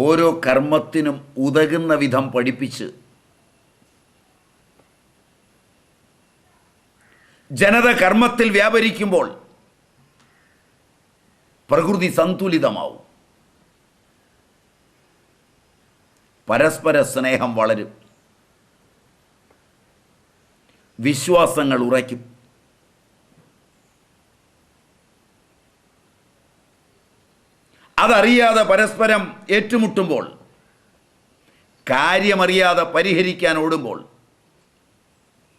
ഓരോ കർമ്മത്തിനും ഉതകുന്ന വിധം പഠിപ്പിച്ച് ജനത കർമ്മത്തിൽ വ്യാപരിക്കുമ്പോൾ പ്രകൃതി സന്തുലിതമാവും, പരസ്പര സ്നേഹം വളരും, വിശ്വാസങ്ങൾ ഉറയ്ക്കും. അതറിയാതെ പരസ്പരം ഏറ്റുമുട്ടുമ്പോൾ, കാര്യമറിയാതെ പരിഹരിക്കാൻ ഓടുമ്പോൾ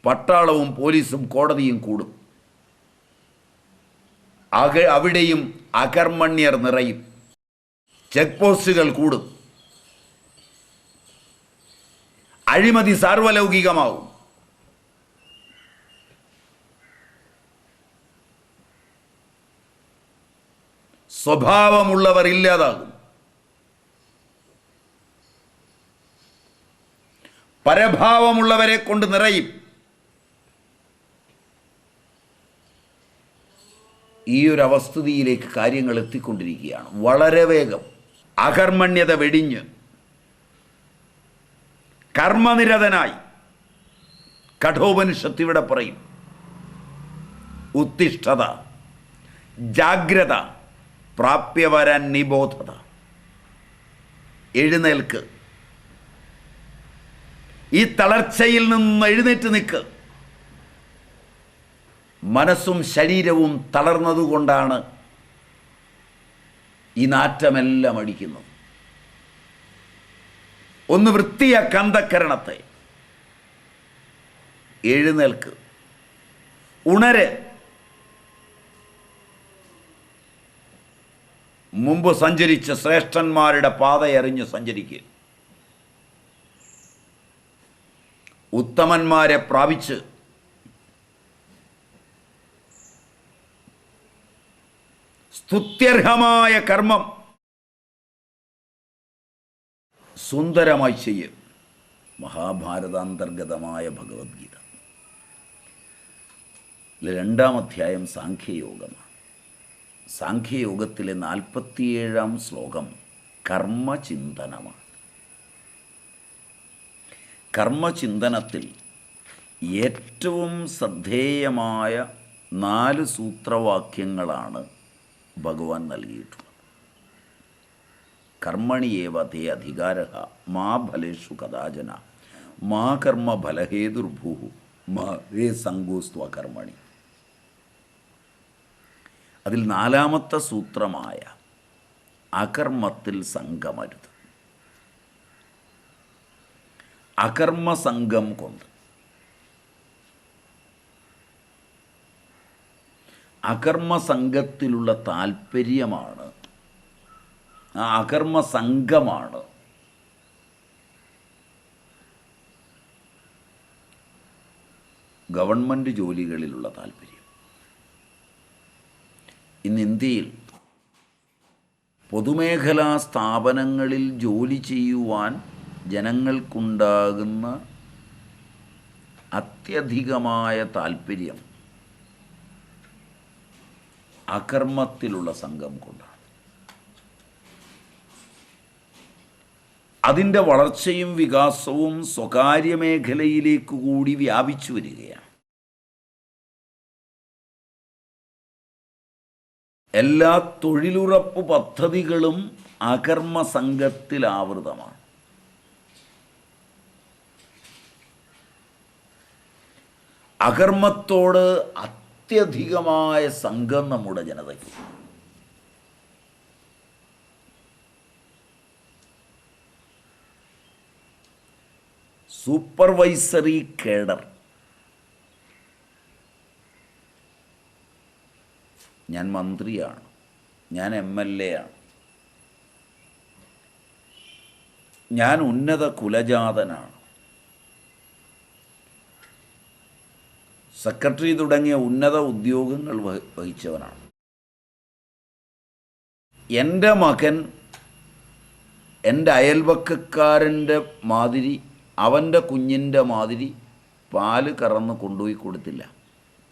പട്ടാളവും പോലീസും കോടതിയും കൂടും. അവിടെയും അകർമ്മണ്യർ നിറയും, ചെക്ക് പോസ്റ്റുകൾ കൂടും, അഴിമതി സാർവലൗകികമാവും. സ്വഭാവമുള്ളവർ ഇല്ലാതാകും, പരഭാവമുള്ളവരെ കൊണ്ട് നിറയും. ഈ ഒരു അവസ്ഥിതിയിലേക്ക് കാര്യങ്ങൾ എത്തിക്കൊണ്ടിരിക്കുകയാണ് വളരെ വേഗം. അകർമ്മണ്യത വെടിഞ്ഞ് കർമ്മനിരതനായി കഠോപനിഷത്ത് ഇവിടെ പറയും, ഉത്തിഷ്ഠത, ജാഗ്രത, പ്രാപ്യവരൻ നിബോധത. എഴുന്നേൽക്ക്, ഈ തളർച്ചയിൽ നിന്ന് എഴുന്നേറ്റ് നിൽക്ക്. മനസ്സും ശരീരവും തളർന്നതുകൊണ്ടാണ് ഈ നാറ്റമെല്ലാം അടിക്കുന്നത്. ഒന്ന് വൃത്തിയാക്ക് അന്ധക്കരണത്തെ. എഴുന്നേൽക്ക്, ഉണര്. മുമ്പ് സഞ്ചരിച്ച ശ്രേഷ്ഠന്മാരുടെ പാതയറിഞ്ഞ് സഞ്ചരിക്കുക. ഉത്തമന്മാരെ പ്രാപിച്ച് സ്തുത്യർഹമായ കർമ്മം സുന്ദരമായി ചെയ്യും. മഹാഭാരതാന്തർഗതമായ ഭഗവത്ഗീത 2-ാം അധ്യായം സാഖ്യയോഗമാണ്. സാഖ്യയോഗത്തിലെ 47-ാം ശ്ലോകം കർമ്മചിന്തനമാണ്. കർമ്മചിന്തനത്തിൽ ഏറ്റവും ശ്രദ്ധേയമായ 4 സൂത്രവാക്യങ്ങളാണ് ഭഗവാൻ നൽകിയിട്ടുള്ളത്. കർമ്മണിയേവ തേ അധികാരഃ മാ ഫലേഷു കദാചന മാ കർമ്മ ഫലഹേതുർഭൂഃ മാ തേ സംഗോസ്ത്വ കർമ്മണി. അതിൽ 4-ാമത്തെ സൂത്രമായ അകർമ്മത്തിൽ സംഗമരുത്. അകർമ്മസംഗം കൊണ്ട്, അകർമ്മസംഗത്തിലുള്ള താല്പര്യമാണ്, ആ അകർമ്മസംഗമാണ് ഗവൺമെൻറ് ജോലികളിലുള്ള താല്പര്യം. ഇന്ന് ഇന്ത്യയിൽ പൊതുമേഖലാ സ്ഥാപനങ്ങളിൽ ജോലി ചെയ്യുവാൻ ജനങ്ങൾക്കുണ്ടാകുന്ന അത്യധികമായ താല്പര്യം അകർമ്മത്തിലുള്ള സംഘം കൊണ്ടാണ്. അതിൻ്റെ വളർച്ചയും വികാസവും സ്വകാര്യ മേഖലയിലേക്ക് കൂടി വ്യാപിച്ചു വരികയാണ്. എല്ലാ തൊഴിലുറപ്പ് പദ്ധതികളും അകർമ്മ സംഘത്തിൽ ആവൃതമാണ്. അകർമ്മത്തോട് അത്യധികമായ സംഘം നമ്മുടെ ജനതയ്ക്ക്. Supervisory cadre. ഞാൻ മന്ത്രിയാണ്, ഞാൻ MLA ആണ്, ഞാൻ ഉന്നത കുലജാതനാണ്, സെക്രട്ടറി തുടങ്ങിയ ഉന്നത ഉദ്യോഗങ്ങൾ വഹിച്ചവനാണ്. എൻ്റെ മകൻ എൻ്റെ അയൽവക്കക്കാരൻ്റെ മാതിരി, അവൻ്റെ കുഞ്ഞിൻ്റെ മാതിരി പാല് കറന്ന് കൊണ്ടുപോയി കൊടുത്തില്ല,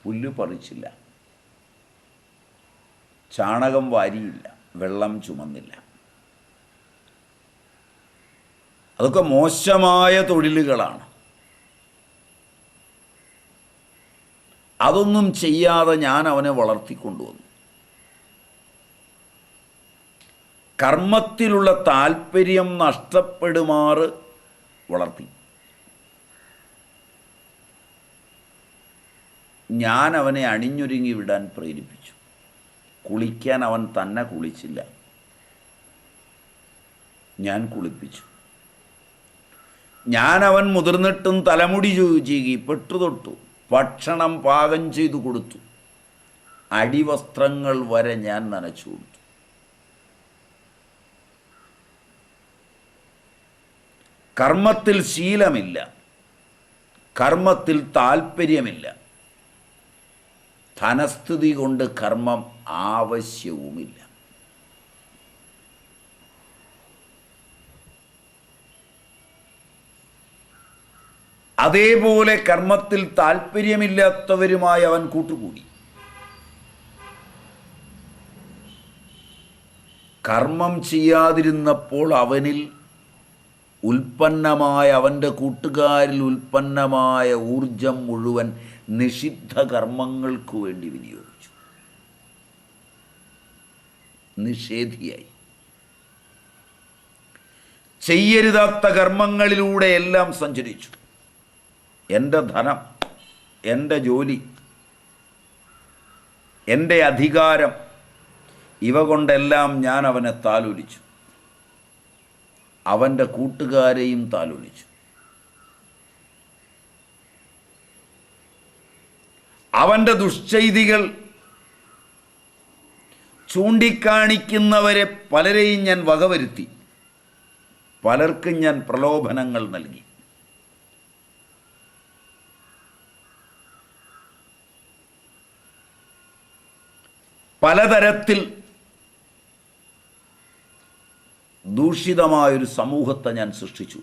പുല്ല് പറിച്ചില്ല, ചാണകം വാരിയില്ല, വെള്ളം ചുമന്നില്ല. അതൊക്കെ മോശമായ തൊഴിലുകളാണ്. അതൊന്നും ചെയ്യാതെ ഞാൻ അവനെ വളർത്തിക്കൊണ്ടുവന്നു. കർമ്മത്തിലുള്ള താല്പര്യം നഷ്ടപ്പെടുമാറ് വളർത്തി. ഞാൻ അവനെ അണിഞ്ഞൊരുങ്ങി വിടാൻ പ്രേരിപ്പിച്ചു. കുളിക്കാൻ അവൻ തന്നെ കുളിച്ചില്ല, ഞാൻ കുളിപ്പിച്ചു. ഞാൻ അവൻ മുതിർന്നിട്ടും തലമുടി ചീകി പെട്ടുതൊട്ടു, ഭക്ഷണം പാകം ചെയ്തു കൊടുത്തു, അടിവസ്ത്രങ്ങൾ വരെ ഞാൻ നനച്ചു കൊടുത്തു. കർമ്മത്തിൽ ശീലമില്ല, കർമ്മത്തിൽ താല്പര്യമില്ല, ധനസ്ഥിതി കൊണ്ട് കർമ്മം ആവശ്യവുമില്ല. അതേപോലെ കർമ്മത്തിൽ താല്പര്യമില്ലാത്തവരുമായി അവൻ കൂട്ടുകൂടി. കർമ്മം ചെയ്യാതിരുന്നപ്പോൾ അവനിൽ ഉൽപ്പന്നമായ, അവൻ്റെ കൂട്ടുകാരിൽ ഉൽപ്പന്നമായ ഊർജം മുഴുവൻ നിഷിദ്ധ കർമ്മങ്ങൾക്കു വേണ്ടി വിനിയോഗിച്ചു. നിഷേധിയായി. ചെയ്യരുതാത്ത കർമ്മങ്ങളിലൂടെ എല്ലാം സഞ്ചരിച്ചു. എൻ്റെ ധനം, എൻ്റെ ജോലി, എൻ്റെ അധികാരം, ഇവ കൊണ്ടെല്ലാം ഞാൻ അവനെ താലോലിച്ചു. അവൻ്റെ കൂട്ടുകാരെയും താലോലിച്ചു. അവൻ്റെ ദുഷ്ചെയ്തികൾ ചൂണ്ടിക്കാണിക്കുന്നവരെ പലരെയും ഞാൻ വകവരുത്തി. പലർക്കും ഞാൻ പ്രലോഭനങ്ങൾ നൽകി. പലതരത്തിൽ ദൂഷിതമായൊരു സമൂഹത്തെ ഞാൻ സൃഷ്ടിച്ചു.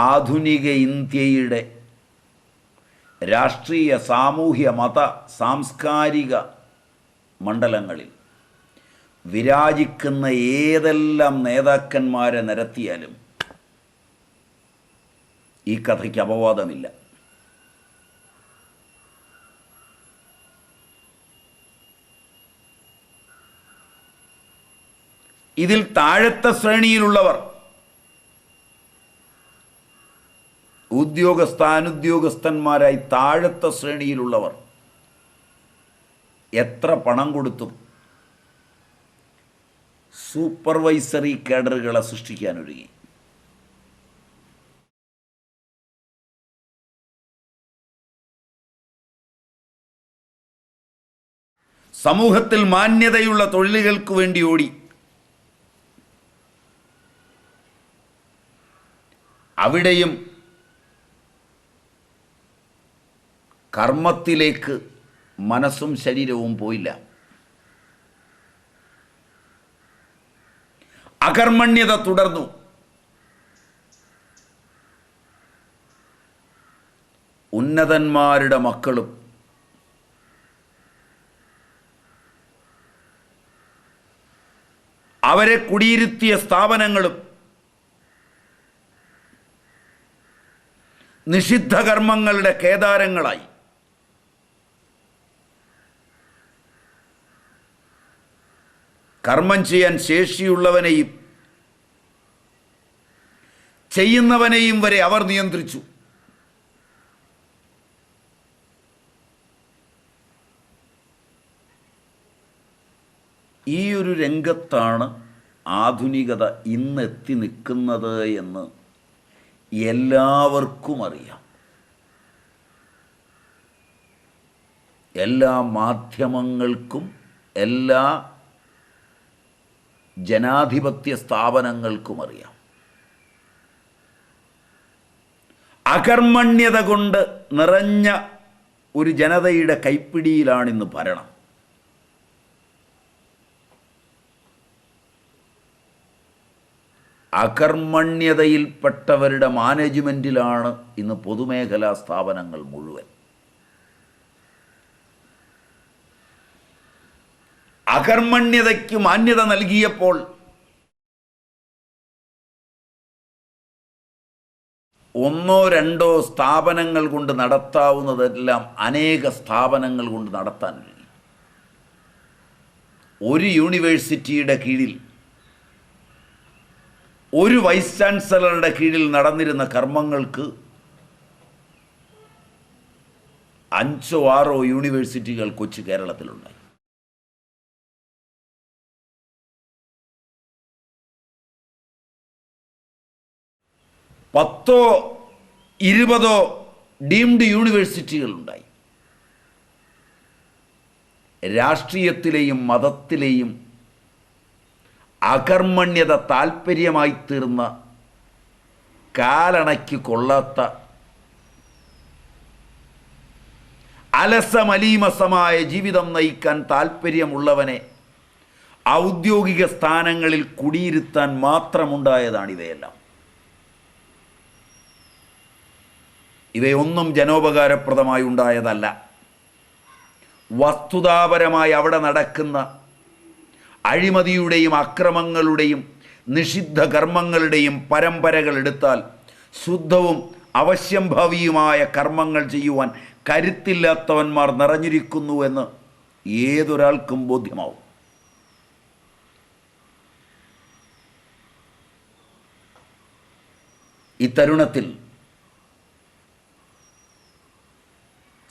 ആധുനിക ഇന്ത്യയുടെ രാഷ്ട്രീയ, സാമൂഹ്യ, മത, സാംസ്കാരിക മണ്ഡലങ്ങളിൽ വിരാജിക്കുന്ന ഏതെല്ലാം നേതാക്കന്മാരെ നിരത്തിയാലും ഈ കഥയ്ക്ക് അപവാദമില്ല. ഇതിൽ താഴത്തെ ശ്രേണിയിലുള്ളവർ, അനുദ്യോഗസ്ഥന്മാരായി താഴത്തെ ശ്രേണിയിലുള്ളവർ എത്ര പണം കൊടുത്തും സൂപ്പർവൈസറി കേഡറുകളെ സൃഷ്ടിക്കാനൊരുങ്ങി. സമൂഹത്തിൽ മാന്യതയുള്ള തൊഴിലുകൾക്ക് വേണ്ടി ഓടി. അവിടെയും കർമ്മത്തിലേക്ക് മനസ്സും ശരീരവും പോയില്ല. അകർമ്മണ്യത തുടർന്നു. ഉന്നതന്മാരുടെ മക്കളും അവരെ കുടിയിരുത്തിയ സ്ഥാപനങ്ങളും നിഷിദ്ധ കർമ്മങ്ങളുടെ കേദാരങ്ങളായി. കർമ്മം ചെയ്യാൻ ശേഷിയുള്ളവനെയും ചെയ്യുന്നവനെയും വരെ അവർ നിയന്ത്രിച്ചു. ഈ ഒരു രംഗത്താണ് ആധുനികത ഇന്നെത്തി നിൽക്കുന്നത് എന്ന് എല്ലാവർക്കും അറിയാം. എല്ലാ മാധ്യമങ്ങൾക്കും എല്ലാ ജനാധിപത്യ സ്ഥാപനങ്ങൾക്കും അറിയാം. അകർമ്മണ്യത കൊണ്ട് നിറഞ്ഞ ഒരു ജനതയുടെ കൈപ്പിടിയിലാണിന്ന് ഭരണം. അകർമ്മണ്യതയിൽപ്പെട്ടവരുടെ മാനേജ്മെൻറ്റിലാണ് ഇന്ന് പൊതുമേഖലാ സ്ഥാപനങ്ങൾ മുഴുവൻ. അകർമ്മണ്യതയ്ക്ക് മാന്യത നൽകിയപ്പോൾ ഒന്നോ രണ്ടോ സ്ഥാപനങ്ങൾ കൊണ്ട് നടത്താവുന്നതെല്ലാം അനേക സ്ഥാപനങ്ങൾ കൊണ്ട് നടത്താൻ കഴിയും. ഒരു യൂണിവേഴ്സിറ്റിയുടെ കീഴിൽ ഒരു വൈസ് ചാൻസലറുടെ കീഴിൽ നടന്നിരുന്ന കർമ്മങ്ങൾക്ക് 5 or 6 യൂണിവേഴ്സിറ്റികൾ കൊച്ചു കേരളത്തിലുണ്ടായി. പത്തോ 20 ഡീംഡ് യൂണിവേഴ്സിറ്റികളുണ്ടായി. രാഷ്ട്രീയത്തിലെയും മതത്തിലെയും അകർമ്മണ്യത താൽപ്പര്യമായി തീർന്ന കാലണയ്ക്ക് കൊള്ളാത്ത അലസമലീമസമായ ജീവിതം നയിക്കാൻ താൽപ്പര്യമുള്ളവനെ ഔദ്യോഗിക സ്ഥാനങ്ങളിൽ കുടിയിരുത്താൻ മാത്രമുണ്ടായതാണിവയെല്ലാം. ഇവയൊന്നും ജനോപകാരപ്രദമായി ഉണ്ടായതല്ല. വസ്തുതാപരമായി അവിടെ നടക്കുന്ന അഴിമതിയുടെയും അക്രമങ്ങളുടെയും നിഷിദ്ധ കർമ്മങ്ങളുടെയും പരമ്പരകൾ എടുത്താൽ ശുദ്ധവും അവശ്യംഭാവിയുമായ കർമ്മങ്ങൾ ചെയ്യുവാൻ കരുത്തില്ലാത്തവന്മാർ നിറഞ്ഞിരിക്കുന്നുവെന്ന് ഏതൊരാൾക്കും ബോധ്യമാവും. ഈ തരുണത്തിൽ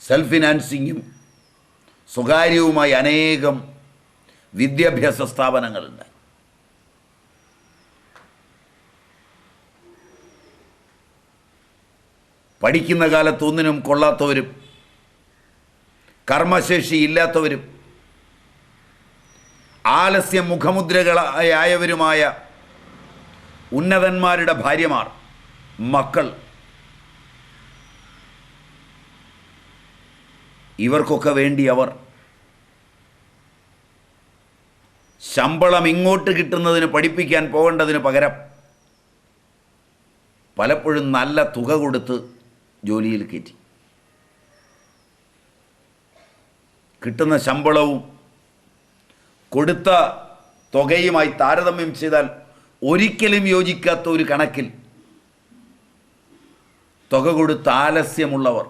സെൽഫ് ഫിനാൻസിങ്ങും സ്വകാര്യവുമായി അനേകം വിദ്യാഭ്യാസ സ്ഥാപനങ്ങളുണ്ട്. പഠിക്കുന്ന കാലത്ത് ഒന്നിനും കൊള്ളാത്തവരും കർമ്മശേഷി ഇല്ലാത്തവരും ആലസ്യ മുഖമുദ്രകളായവരുമായ ഉന്നതന്മാരുടെ ഭാര്യമാർ, മക്കൾ, ഇവർക്കൊക്കെ വേണ്ടി അവർ ശമ്പളം ഇങ്ങോട്ട് കിട്ടുന്നതിന് പഠിപ്പിക്കാൻ പോകേണ്ടതിന് പകരം പലപ്പോഴും നല്ല തുക കൊടുത്ത് ജോലിയിൽ കയറ്റി. കിട്ടുന്ന ശമ്പളവും കൊടുത്ത തുകയുമായി താരതമ്യം ചെയ്താൽ ഒരിക്കലും യോജിക്കാത്ത ഒരു കണക്കിൽ തുക കൊടുത്ത് ആലസ്യമുള്ളവർ,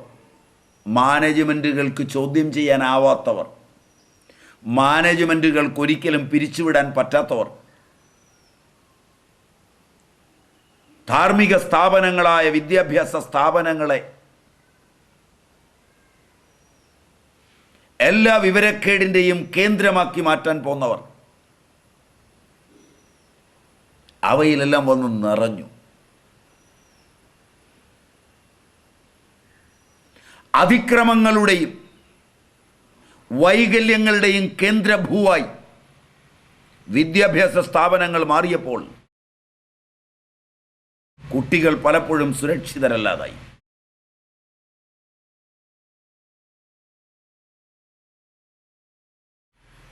മാനേജ്മെൻറ്റുകൾക്ക് ചോദ്യം ചെയ്യാനാവാത്തവർ, മാനേജ്മെൻറ്റുകൾക്ക് ഒരിക്കലും പിരിച്ചുവിടാൻ പറ്റാത്തവർ, ധാർമ്മിക സ്ഥാപനങ്ങളായ വിദ്യാഭ്യാസ സ്ഥാപനങ്ങളെ എല്ലാ വിവരക്കേടിൻ്റെയും കേന്ദ്രമാക്കി മാറ്റാൻ പോന്നവർ അവയിലെല്ലാം വന്ന് നിറഞ്ഞു. അതിക്രമങ്ങളുടെയും വൈകല്യങ്ങളുടെയും കേന്ദ്രഭൂവായി വിദ്യാഭ്യാസ സ്ഥാപനങ്ങൾ മാറിയപ്പോൾ കുട്ടികൾ പലപ്പോഴും സുരക്ഷിതരല്ലാതായി.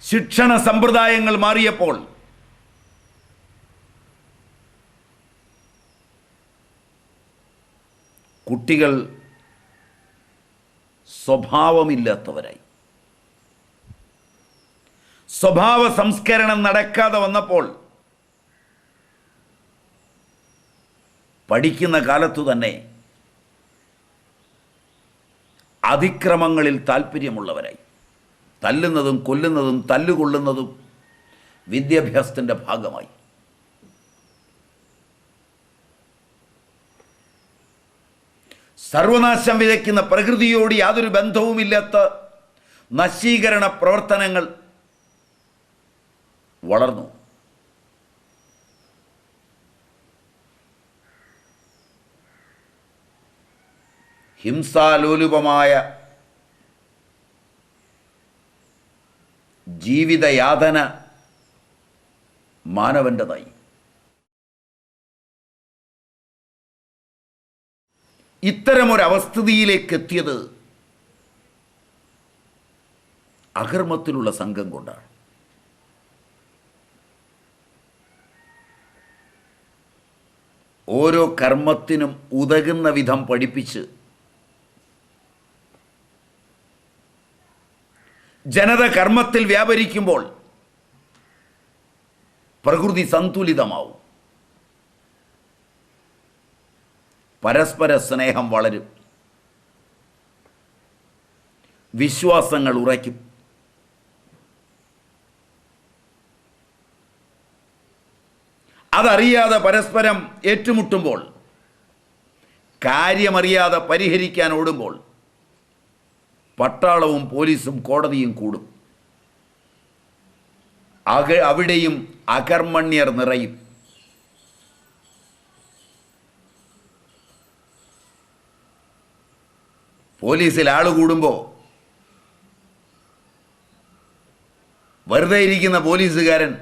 ശിക്ഷണ സമ്പ്രദായങ്ങൾ മാറിയപ്പോൾ കുട്ടികൾ സ്വഭാവമില്ലാത്തവരായി. സ്വഭാവ സംസ്കരണം നടക്കാതെ വന്നപ്പോൾ പഠിക്കുന്ന കാലത്തു തന്നെ അതിക്രമങ്ങളിൽ താല്പര്യമുള്ളവരായി. തല്ലുന്നതും കൊല്ലുന്നതും തല്ലുകൊള്ളുന്നതും വിദ്യാഭ്യാസത്തിൻ്റെ ഭാഗമായി. സർവനാശം വിതയ്ക്കുന്ന പ്രകൃതിയോട് യാതൊരു ബന്ധവുമില്ലാത്ത നശീകരണ പ്രവർത്തനങ്ങൾ വളർന്നു. ഹിംസാലോലുപമായ ജീവിതയാതന മാനവൻ്റെതായി. ഇത്തരമൊരവസ്ഥിതിയിലേക്ക് എത്തിയത് അകർമ്മത്തിലുള്ള സംഘം കൊണ്ടാണ്. ഓരോ കർമ്മത്തിനും ഉതകുന്ന വിധം പഠിപ്പിച്ച് ജനത കർമ്മത്തിൽ വ്യാപരിക്കുമ്പോൾ പ്രകൃതി സന്തുലിതമാവും, പരസ്പര സ്നേഹം വളരും, വിശ്വാസങ്ങൾ ഉറയ്ക്കും. അതറിയാതെ പരസ്പരം ഏറ്റുമുട്ടുമ്പോൾ, കാര്യമറിയാതെ പരിഹരിക്കാൻ ഓടുമ്പോൾ പട്ടാളവും പോലീസും കോടതിയും കൂടും. അവിടെയും അകർമ്മണ്യർ നിറയും. പോലീസിൽ ആള് കൂടുമ്പോൾ വെറുതെ ഇരിക്കുന്ന പോലീസുകാരൻ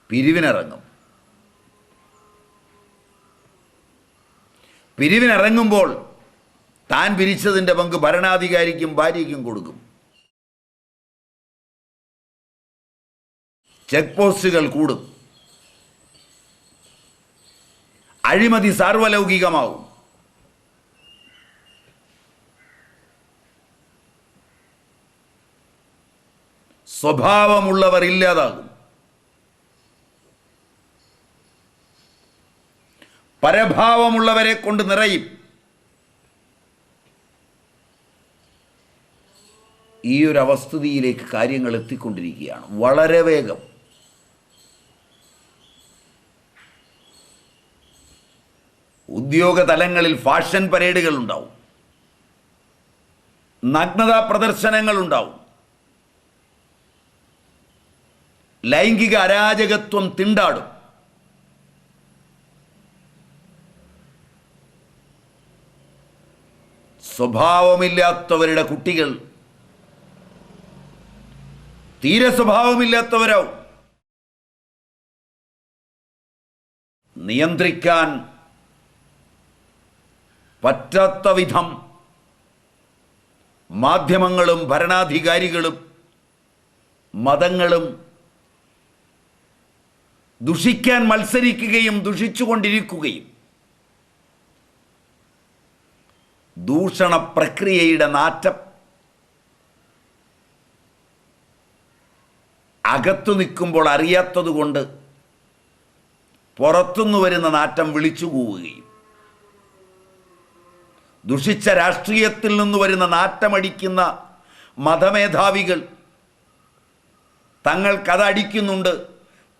പിരിവിനിറങ്ങും. പിരിവിനിറങ്ങുമ്പോൾ താൻ പിരിച്ചതിൻ്റെ പങ്ക് ഭരണാധികാരിക്കും ഭാര്യയ്ക്കും കൊടുക്കും. ചെക്ക് പോസ്റ്റുകൾ കൂടും. അഴിമതി സാർവലൗകികമാവും. സ്വഭാവമുള്ളവർ ഇല്ലാതാകും. പരഭാവമുള്ളവരെ കൊണ്ട് നിറയും. ഈ ഒരു അവസ്ഥിതിയിലേക്ക് കാര്യങ്ങൾ എത്തിക്കൊണ്ടിരിക്കുകയാണ് വളരെ വേഗം. ഉദ്യോഗ തലങ്ങളിൽ ഫാഷൻ പരേഡുകൾ ഉണ്ടാവും, നഗ്നതാ പ്രദർശനങ്ങൾ ഉണ്ടാവും, ലൈംഗിക അരാജകത്വം തിണ്ടാടും. സ്വഭാവമില്ലാത്തവരുടെ കുട്ടികൾ തീരെ സ്വഭാവമില്ലാത്തവരാവും. നിയന്ത്രിക്കാൻ പറ്റാത്ത വിധം മാധ്യമങ്ങളും ഭരണാധികാരികളും മതങ്ങളും ദുഷിക്കാൻ മത്സരിക്കുകയും ദുഷിച്ചുകൊണ്ടിരിക്കുകയും ദൂഷണ പ്രക്രിയയുടെ നാറ്റം അകത്തു നിൽക്കുമ്പോൾ അറിയാത്തതുകൊണ്ട് പുറത്തുനിന്ന് വരുന്ന നാറ്റം വിളിച്ചു കൂവുകയും ദുഷിച്ച രാഷ്ട്രീയത്തിൽ നിന്ന് വരുന്ന നാറ്റമടിക്കുന്ന മതമേധാവികൾ തങ്ങൾക്കതടിക്കുന്നുണ്ട്,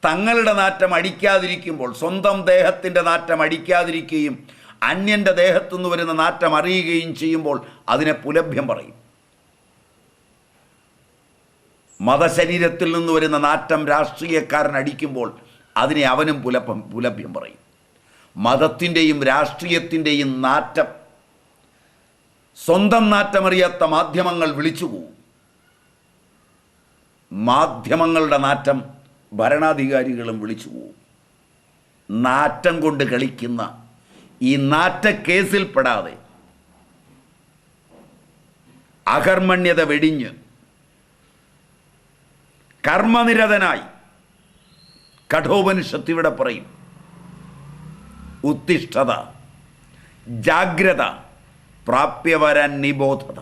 തങ്ങളുടെ നാറ്റം അടിക്കാതിരിക്കുമ്പോൾ സ്വന്തം ദേഹത്തിൻ്റെ നാറ്റം അടിക്കാതിരിക്കുകയും അന്യൻ്റെ ദേഹത്തുനിന്ന് വരുന്ന നാറ്റം അറിയുകയും ചെയ്യുമ്പോൾ അതിനെ പുലഭ്യം പറയും. മതശരീരത്തിൽ നിന്ന് വരുന്ന നാറ്റം രാഷ്ട്രീയക്കാരൻ അടിക്കുമ്പോൾ അതിനെ അവനും പുലഭ്യം പറയും. മതത്തിൻ്റെയും രാഷ്ട്രീയത്തിൻ്റെയും നാറ്റം സ്വന്തം നാറ്റമറിയാത്ത മാധ്യമങ്ങൾ വിളിച്ചുപോകും. മാധ്യമങ്ങളുടെ നാറ്റം ഭരണാധികാരികളും വിളിച്ചുപോകും. നാറ്റം കൊണ്ട് കളിക്കുന്ന ഈ നാറ്റക്കേസിൽപ്പെടാതെ അകർമ്മണ്യത വെടിഞ്ഞ് കർമ്മനിരതനായി കഠോപനിഷത്ത് ഇവിടെ പറയും, ഉത്തിഷ്ഠത, ജാഗ്രത, പ്രാപ്യവരൻ നിബോധത.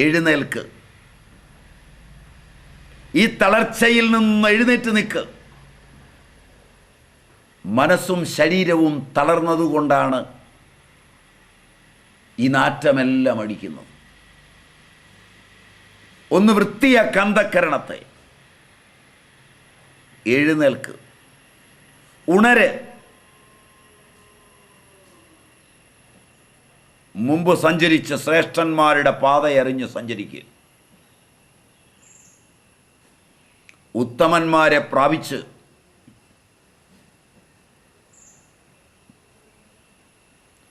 എഴുന്നേൽക്ക്, ഈ തളർച്ചയിൽ നിന്ന് എഴുന്നേറ്റ് നിൽക്ക്. മനസ്സും ശരീരവും തളർന്നതുകൊണ്ടാണ് ഈ നാറ്റമെല്ലാം അടിക്കുന്നത്. ഒന്ന് വൃത്തിയാക്ക് അന്ധക്കരണത്തെ. എഴുന്നേൽക്ക്, ഉണര്. മുമ്പ് സഞ്ചരിച്ച ശ്രേഷ്ഠന്മാരുടെ പാതയറിഞ്ഞ് സഞ്ചരിക്കുക. ഉത്തമന്മാരെ പ്രാപിച്ച്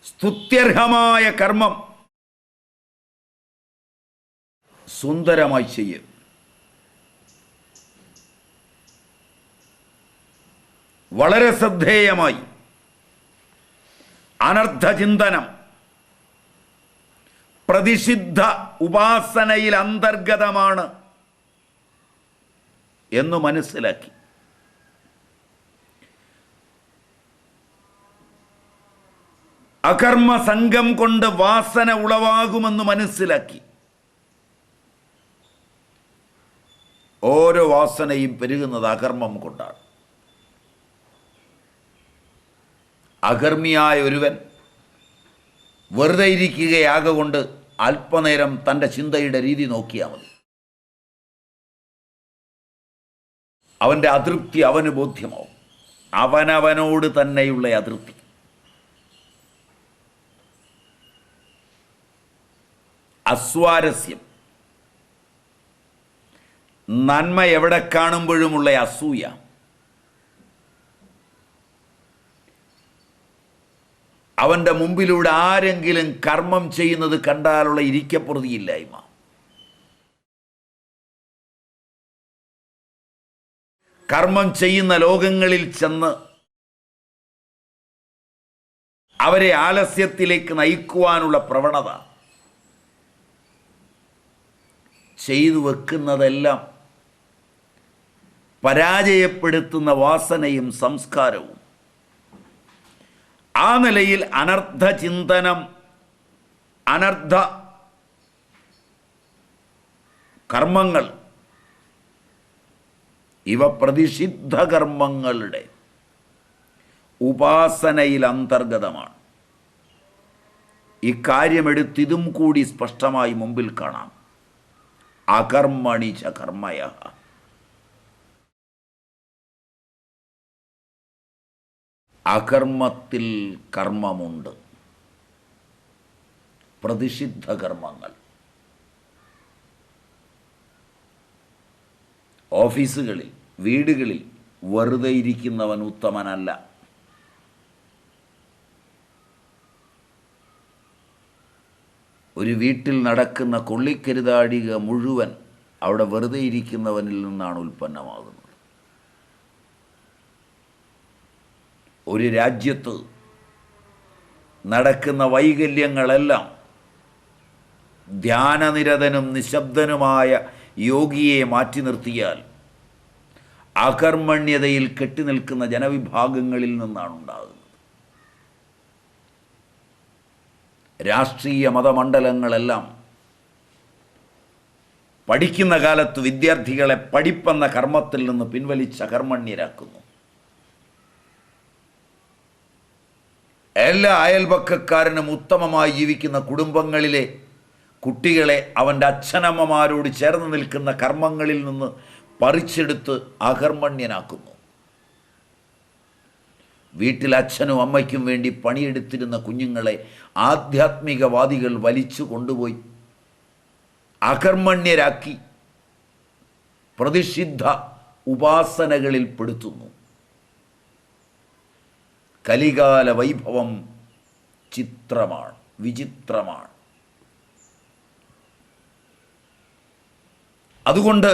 സ്തുത്യർഹമായ കർമ്മം സുന്ദരമായി ചെയ്യും. വളരെ ശ്രദ്ധേയമായി അനർത്ഥചിന്തനം പ്രതിഷിദ്ധ ഉപാസനയിൽ അന്തർഗതമാണ് എന്ന് മനസ്സിലാക്കി അകർമ്മ സംഘം കൊണ്ട് വാസന ഉളവാകുമെന്ന് മനസ്സിലാക്കി ഓരോ വാസനയും പെരുകുന്നത് അകർമ്മം കൊണ്ടാണ്. അകർമ്മിയായ ഒരുവൻ വെറുതെ ഇരിക്കുകയാകൊണ്ട് അല്പനേരം തൻ്റെ ചിന്തയുടെ രീതി നോക്കിയാൽ മതി. അവൻ്റെ അതൃപ്തി അവന് ബോധ്യമാവും. അവനവനോട് തന്നെയുള്ള അതൃപ്തി. അസ്വാരസ്യം, നന്മ എവിടെ കാണുമ്പോഴുമുള്ള അസൂയ, അവൻ്റെ മുമ്പിലൂടെ ആരെങ്കിലും കർമ്മം ചെയ്യുന്നത് കണ്ടാലുള്ള ഇരിക്കപ്പുറതിയില്ലായ്മ, കർമ്മം ചെയ്യുന്ന ലോകങ്ങളിൽ ചെന്ന് അവരെ ആലസ്യത്തിലേക്ക് നയിക്കുവാനുള്ള പ്രവണത, ചെയ്തു വെക്കുന്നതെല്ലാം പരാജയപ്പെടുത്തുന്ന വാസനയും സംസ്കാരവും, ആ നിലയിൽ അനർത്ഥ ചിന്തനം, അനർത്ഥ കർമ്മങ്ങൾ, ഇവ പ്രതിഷിദ്ധ കർമ്മങ്ങളുടെ ഉപാസനയിൽ അന്തർഗതമാണ്. ഇക്കാര്യമെടുത്തിതും കൂടി സ്പഷ്ടമായി മുമ്പിൽ കാണാം. അകർമ്മണി ച കർമ്മയഃ. അകർമ്മത്തിൽ കർമ്മമുണ്ട്. പ്രതിഷിദ്ധ കർമ്മങ്ങൾ. ഓഫീസുകളിൽ, വീടുകളിൽ വെറുതെ ഇരിക്കുന്നവൻ ഉത്തമനല്ല. ഒരു വീട്ടിൽ നടക്കുന്ന കൊള്ളിക്കരുതാഴിക മുഴുവൻ അവിടെ വെറുതെ ഇരിക്കുന്നവനിൽ നിന്നാണ് ഉൽപ്പന്നമാകുന്നത്. ഒരു രാജ്യത്ത് നടക്കുന്ന വൈകല്യങ്ങളെല്ലാം ധ്യാനനിരതനും നിശബ്ദനുമായ യോഗിയെ മാറ്റി നിർത്തിയാൽ അകർമ്മണ്യതയിൽ കെട്ടിനിൽക്കുന്ന ജനവിഭാഗങ്ങളിൽ നിന്നാണ് ഉണ്ടാകുന്നത്. രാഷ്ട്രീയ മതമണ്ഡലങ്ങളെല്ലാം പഠിക്കുന്ന കാലത്ത് വിദ്യാർത്ഥികളെ പഠിപ്പെന്ന കർമ്മത്തിൽ നിന്ന് പിൻവലിച്ച് അകർമ്മണ്യരാക്കുന്നു. എല്ലാ അയൽപക്കക്കാരനും ഉത്തമമായി ജീവിക്കുന്ന കുടുംബങ്ങളിലെ കുട്ടികളെ അവൻ്റെ അച്ഛനമ്മമാരോട് ചേർന്ന് നിൽക്കുന്ന കർമ്മങ്ങളിൽ നിന്ന് പറിച്ചെടുത്ത് അകർമ്മണ്യനാക്കുന്നു. വീട്ടിൽ അച്ഛനും അമ്മയ്ക്കും വേണ്ടി പണിയെടുത്തിരുന്ന കുഞ്ഞുങ്ങളെ ആധ്യാത്മികവാദികൾ വലിച്ചു കൊണ്ടുപോയി അകർമ്മണ്യരാക്കി പ്രതിഷിദ്ധ ഉപാസനകളിൽ പെടുത്തുന്നു. കലികാല വൈഭവം ചിത്രമാണ്, വിചിത്രമാണ്. അതുകൊണ്ട്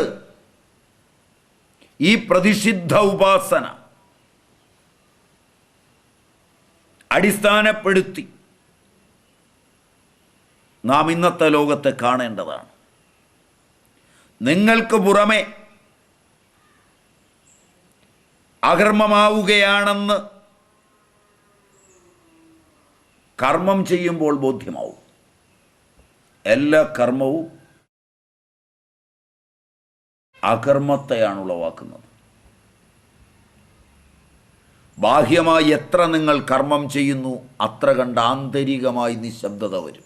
ഈ പ്രതിഷിദ്ധ ഉപാസന അടിസ്ഥാനപ്പെടുത്തി നാം ഇന്നത്തെ ലോകത്തെ കാണേണ്ടതാണ്. നിങ്ങൾക്ക് പുറമെ അകർമ്മമാവുകയാണെന്ന് കർമ്മം ചെയ്യുമ്പോൾ ബോധ്യമാവും. എല്ലാ കർമ്മവും അകർമ്മത്തെയാണ് ഉളവാക്കുന്നത്. ബാഹ്യമായി എത്ര നിങ്ങൾ കർമ്മം ചെയ്യുന്നു അത്ര കണ്ട് ആന്തരികമായി നിശബ്ദത വരും.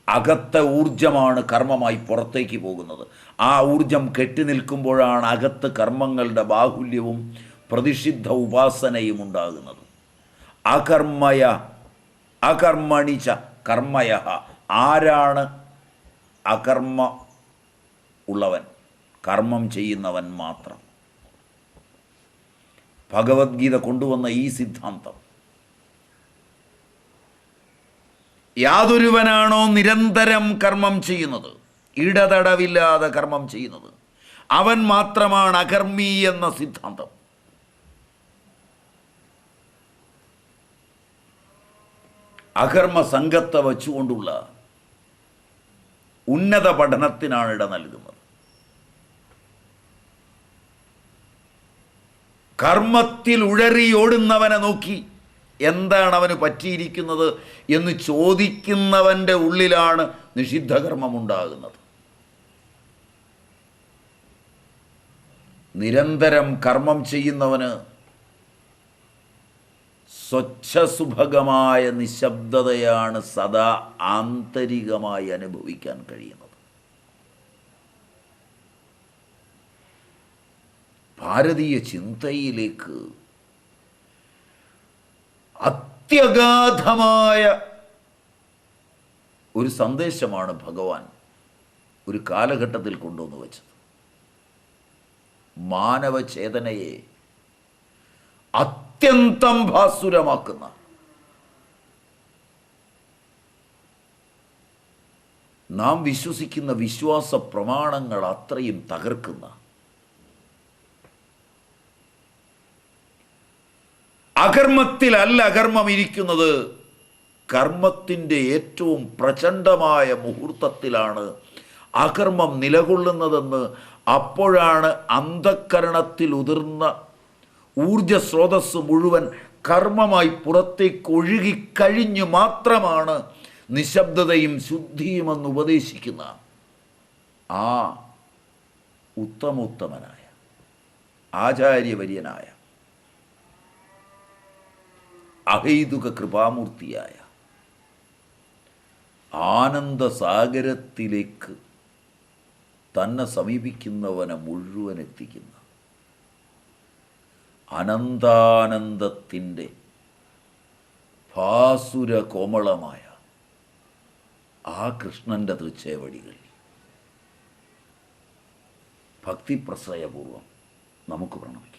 അകത്തെ ഊർജമാണ് കർമ്മമായി പുറത്തേക്ക് പോകുന്നത്. ആ ഊർജം കെട്ടി നിൽക്കുമ്പോഴാണ് അകത്ത് കർമ്മങ്ങളുടെ ബാഹുല്യവും പ്രതിഷിദ്ധ ഉപാസനയും ഉണ്ടാകുന്നത്. അകർമ്മയ അകർമ്മണിച്ച കർമ്മയ. ആരാണ് അകർമ്മ ഉള്ളവൻ? കർമ്മം ചെയ്യുന്നവൻ മാത്രം. ഭഗവത്ഗീത കൊണ്ടുവന്ന ഈ സിദ്ധാന്തം, യാതൊരുവനാണോ നിരന്തരം കർമ്മം ചെയ്യുന്നത്, ഇടതടവില്ലാതെ കർമ്മം ചെയ്യുന്നത്, അവൻ മാത്രമാണ് അകർമ്മി എന്ന സിദ്ധാന്തം. അകർമ്മ സംഘത്തെ വച്ചുകൊണ്ടുള്ള ഉന്നത പഠനത്തിനാണ് ഇട നൽകുന്നത്. കർമ്മത്തിൽ ഉഴറിയോടുന്നവനെ നോക്കി എന്താണ് അവന് പറ്റിയിരിക്കുന്നത് എന്ന് ചോദിക്കുന്നവൻ്റെ ഉള്ളിലാണ് നിഷിദ്ധകർമ്മം ഉണ്ടാകുന്നത്. നിരന്തരം കർമ്മം ചെയ്യുന്നവന് സ്വച്ഛസുഭഗമായ നിശബ്ദതയാണ് സദാ ആന്തരികമായി അനുഭവിക്കാൻ കഴിയുന്നത്. ഭാരതീയ ചിന്തയിലേക്ക് അത്യഗാധമായ ഒരു സന്ദേശമാണ് ഭഗവാൻ ഒരു കാലഘട്ടത്തിൽ കൊണ്ടുവന്നു വച്ചത്. മാനവചേതനയെ അത്യന്തം ഭാസുരമാക്കുന്ന, നാം വിശ്വസിക്കുന്ന വിശ്വാസ പ്രമാണങ്ങൾ അത്രയും തകർക്കുന്ന, അകർമ്മത്തിലല്ല അകർമ്മം ഇരിക്കുന്നത്, കർമ്മത്തിൻ്റെ ഏറ്റവും പ്രചണ്ഡമായ മുഹൂർത്തത്തിലാണ് അകർമ്മം നിലകൊള്ളുന്നതെന്ന് അപ്പോഴാണ് അന്ധക്കരണത്തിൽ ഉതിർന്ന ഊർജസ്രോതസ് മുഴുവൻ കർമ്മമായി പുറത്തേക്ക് ഒഴുകിക്കഴിഞ്ഞു മാത്രമാണ് നിശബ്ദതയും ശുദ്ധിയുമെന്ന് ഉപദേശിക്കുന്ന ആ ഉത്തമോത്തമനായ ആചാര്യവര്യനായ അഹൈതുക കൃപാമൂർത്തിയായ ആനന്ദസാഗരത്തിലേക്ക് തന്നെ സമീപിക്കുന്നവനെ മുഴുവൻ എത്തിക്കുന്ന അനന്താനന്ദത്തിൻ്റെ ഭാസുര കോമളമായ ആ കൃഷ്ണൻ്റെ തൃച്ചേവടികൾ ഭക്തിപ്രശ്രയപൂർവം നമുക്ക് പ്രണമിക്കാം.